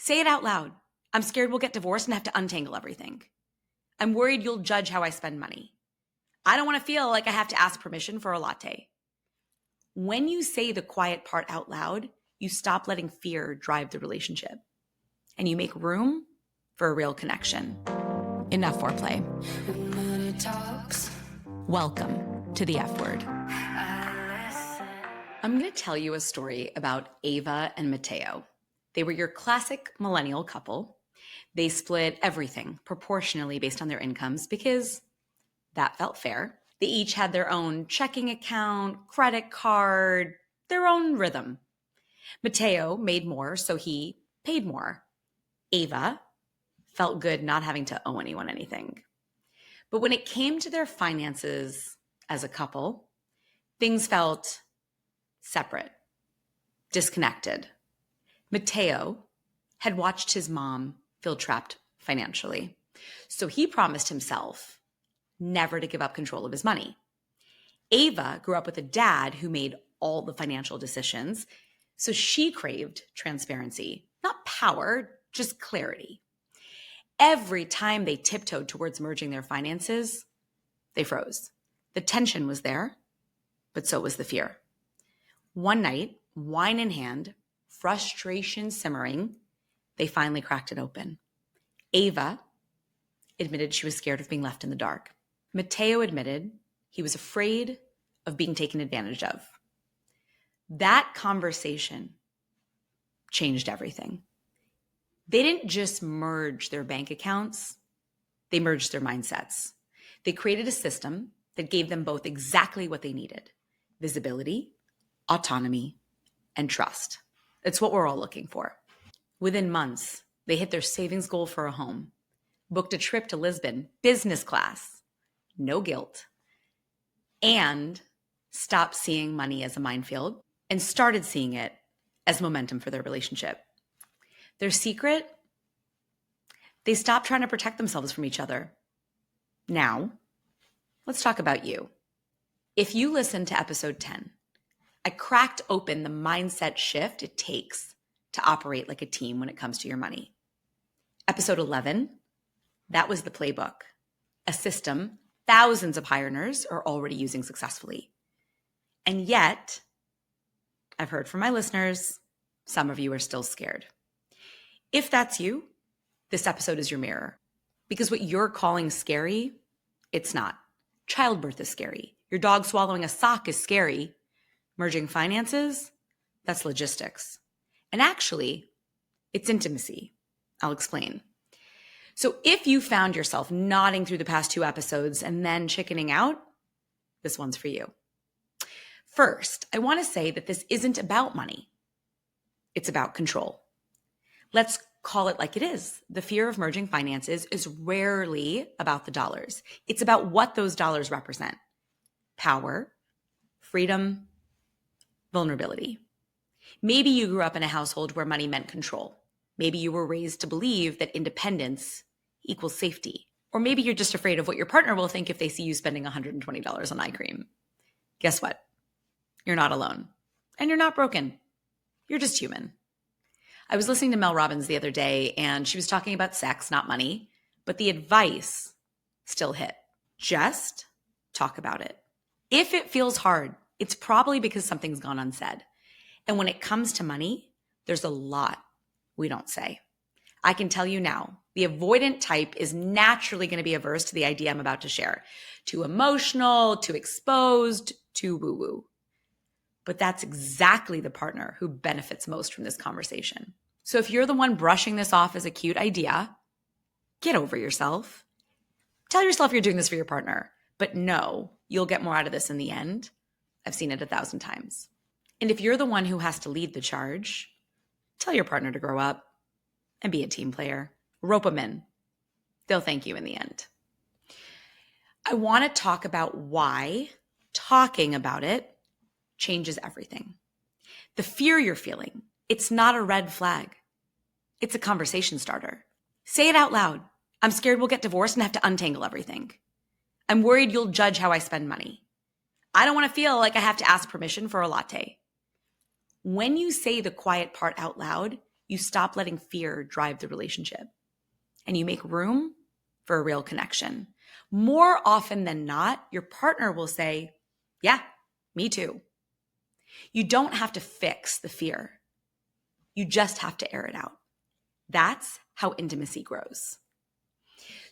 Say it out loud. I'm scared we'll get divorced and have to untangle everything. I'm worried you'll judge how I spend money. I don't want to feel like I have to ask permission for a latte. When you say the quiet part out loud, you stop letting fear drive the relationship and you make room for a real connection. Enough foreplay. Welcome to the F word. I'm going to tell you a story about Ava and Matteo. They were your classic millennial couple. They split everything proportionally based on their incomes because that felt fair. They each had their own checking account, credit card, their own rhythm. Matteo made more, so he paid more. Ava felt good not having to owe anyone anything. But when it came to their finances as a couple, things felt separate, disconnected. Matteo had watched his mom feel trapped financially, so he promised himself never to give up control of his money. Ava grew up with a dad who made all the financial decisions, so she craved transparency, not power, just clarity. Every time they tiptoed towards merging their finances, they froze. The tension was there, but so was the fear. One night, wine in hand, frustration simmering, they finally cracked it open. Ava admitted she was scared of being left in the dark. Matteo admitted he was afraid of being taken advantage of. That conversation changed everything. They didn't just merge their bank accounts, they merged their mindsets. They created a system that gave them both exactly what they needed: visibility, autonomy, and trust. It's what we're all looking for. Within months, they hit their savings goal for a home, booked a trip to Lisbon, business class, no guilt, and stopped seeing money as a minefield and started seeing it as momentum for their relationship. Their secret? They stopped trying to protect themselves from each other. Now, let's talk about you. If you listen to episode 10, I cracked open the mindset shift it takes to operate like a team when it comes to your money. Episode 11, that was the playbook, a system thousands of high earners are already using successfully. And yet, I've heard from my listeners, some of you are still scared. If that's you, this episode is your mirror. Because what you're calling scary, it's not. Childbirth is scary. Your dog swallowing a sock is scary. Merging finances, that's logistics. And actually, it's intimacy. I'll explain. So if you found yourself nodding through the past 2 episodes and then chickening out, this one's for you. First, I want to say that this isn't about money. It's about control. Let's call it like it is. The fear of merging finances is rarely about the dollars. It's about what those dollars represent: power, freedom, vulnerability. Maybe you grew up in a household where money meant control. Maybe you were raised to believe that independence equals safety. Or maybe you're just afraid of what your partner will think if they see you spending $120 on eye cream. Guess what? You're not alone. And you're not broken. You're just human. I was listening to Mel Robbins the other day, and she was talking about sex, not money, but the advice still hit. Just talk about it. If it feels hard, it's probably because something's gone unsaid. And when it comes to money, there's a lot we don't say. I can tell you now, the avoidant type is naturally going to be averse to the idea I'm about to share. Too emotional, too exposed, too woo-woo. But that's exactly the partner who benefits most from this conversation. So if you're the one brushing this off as a cute idea, get over yourself. Tell yourself you're doing this for your partner, but know you'll get more out of this in the end. I've seen it 1,000 times. And if you're the one who has to lead the charge, tell your partner to grow up and be a team player. Rope them in. They'll thank you in the end. I want to talk about why talking about it changes everything. The fear you're feeling, it's not a red flag. It's a conversation starter. Say it out loud. I'm scared we'll get divorced and have to untangle everything. I'm worried you'll judge how I spend money. I don't want to feel like I have to ask permission for a latte. When you say the quiet part out loud, you stop letting fear drive the relationship and you make room for a real connection. More often than not, your partner will say, yeah, me too. You don't have to fix the fear. You just have to air it out. That's how intimacy grows.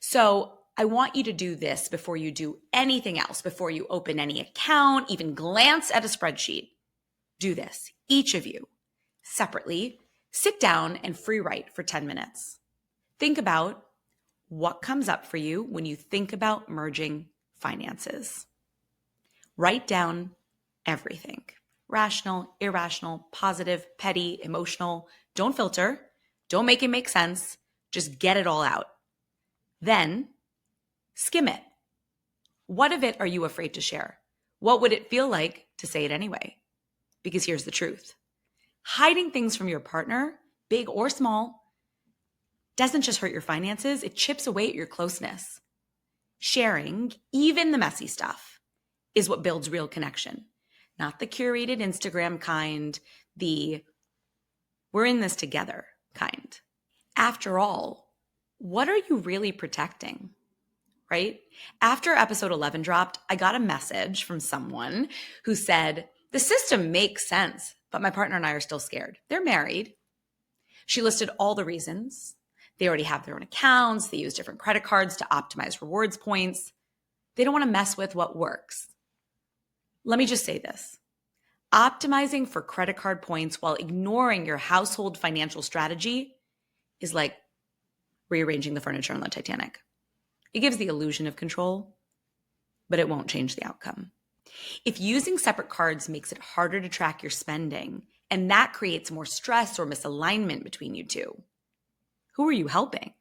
So I want you to do this before you do anything else, before you open any account, even glance at a spreadsheet. Do this, each of you, separately. Sit down and free write for 10 minutes. Think about what comes up for you when you think about merging finances. Write down everything. Rational, irrational, positive, petty, emotional. Don't filter. Don't make it make sense. Just get it all out. Then skim it. What of it are you afraid to share? What would it feel like to say it anyway? Because here's the truth. Hiding things from your partner, big or small, doesn't just hurt your finances, it chips away at your closeness. Sharing, even the messy stuff, is what builds real connection. Not the curated Instagram kind, the we're in this together kind. After all, what are you really protecting, right? After episode 11 dropped, I got a message from someone who said, the system makes sense, but my partner and I are still scared. They're married. She listed all the reasons. They already have their own accounts. They use different credit cards to optimize rewards points. They don't want to mess with what works. Let me just say this. Optimizing for credit card points while ignoring your household financial strategy is like rearranging the furniture on the Titanic. It gives the illusion of control, but it won't change the outcome. If using separate cards makes it harder to track your spending, and that creates more stress or misalignment between you two, who are you helping?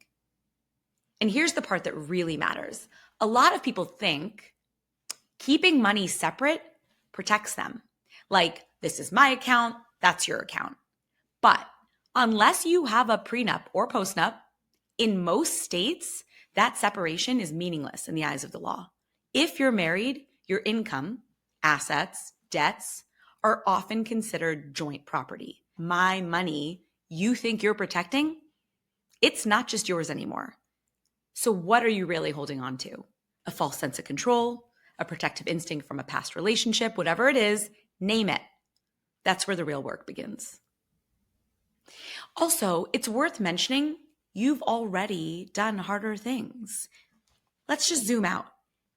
And here's the part that really matters. A lot of people think keeping money separate protects them. Like, this is my account, that's your account. But unless you have a prenup or postnup, in most states, that separation is meaningless in the eyes of the law. If you're married, your income, assets, debts are often considered joint property. My money you think you're protecting, it's not just yours anymore. So what are you really holding on to? A false sense of control, a protective instinct from a past relationship, whatever it is, name it. That's where the real work begins. Also, it's worth mentioning you've already done harder things. Let's just zoom out.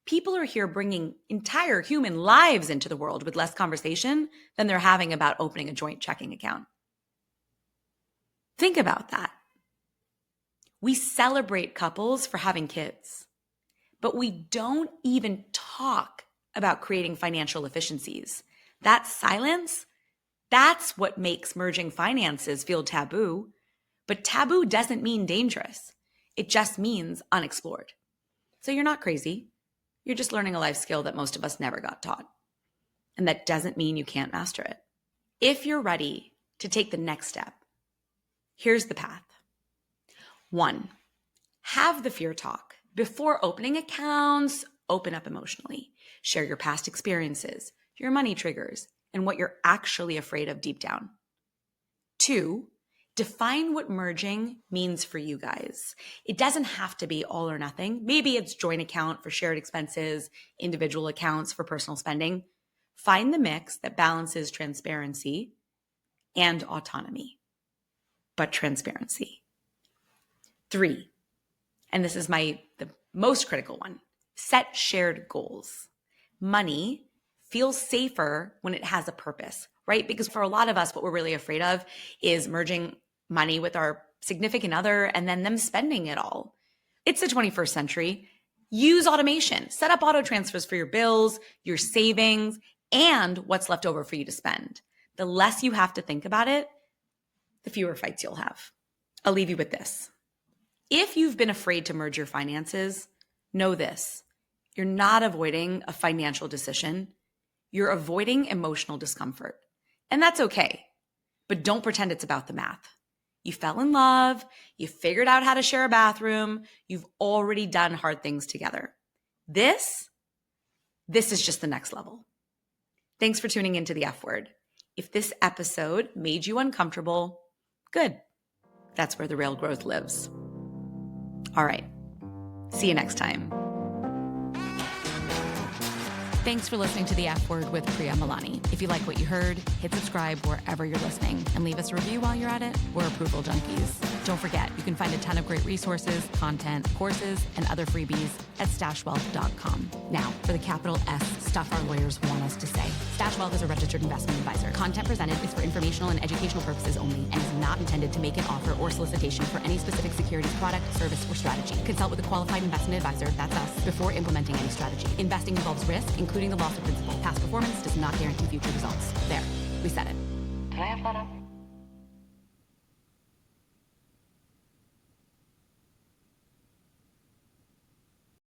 People are here bringing entire human lives into the world with less conversation than they're having about opening a joint checking account. Think about that. We celebrate couples for having kids, but we don't even talk about creating financial efficiencies. That silence, that's what makes merging finances feel taboo. But taboo doesn't mean dangerous. It just means unexplored. So you're not crazy. You're just learning a life skill that most of us never got taught. And that doesn't mean you can't master it. If you're ready to take the next step, here's the path. 1, have the fear talk. Before opening accounts, open up emotionally. Share your past experiences, your money triggers, and what you're actually afraid of deep down. 2, define what merging means for you guys. It doesn't have to be all or nothing. Maybe it's joint account for shared expenses, individual accounts for personal spending. Find the mix that balances transparency and autonomy, but transparency. 3, and this is the most critical one, set shared goals. Money feels safer when it has a purpose, right? Because for a lot of us, what we're really afraid of is merging money with our significant other and then them spending it all. It's the 21st century. Use automation. Set up auto transfers for your bills, your savings, and what's left over for you to spend. The less you have to think about it, the fewer fights you'll have. I'll leave you with this. If you've been afraid to merge your finances, know this. You're not avoiding a financial decision. You're avoiding emotional discomfort. And that's okay. But don't pretend it's about the math. You fell in love. You figured out how to share a bathroom. You've already done hard things together. This is just the next level. Thanks for tuning into the F Word. If this episode made you uncomfortable, good. That's where the real growth lives. All right. See you next time. Thanks for listening to The F Word with Priya Malani. If you like what you heard, hit subscribe wherever you're listening and leave us a review while you're at it. We're approval junkies. Don't forget, you can find a ton of great resources, content, courses, and other freebies at stashwealth.com. Now, for the capital S stuff our lawyers want us to say. StashWealth is a registered investment advisor. Content presented is for informational and educational purposes only and is not intended to make an offer or solicitation for any specific securities, product, service, or strategy. Consult with a qualified investment advisor, that's us, before implementing any strategy. Investing involves risk, including the loss of principal. Past performance does not guarantee future results. There, we said it. Can I have that up?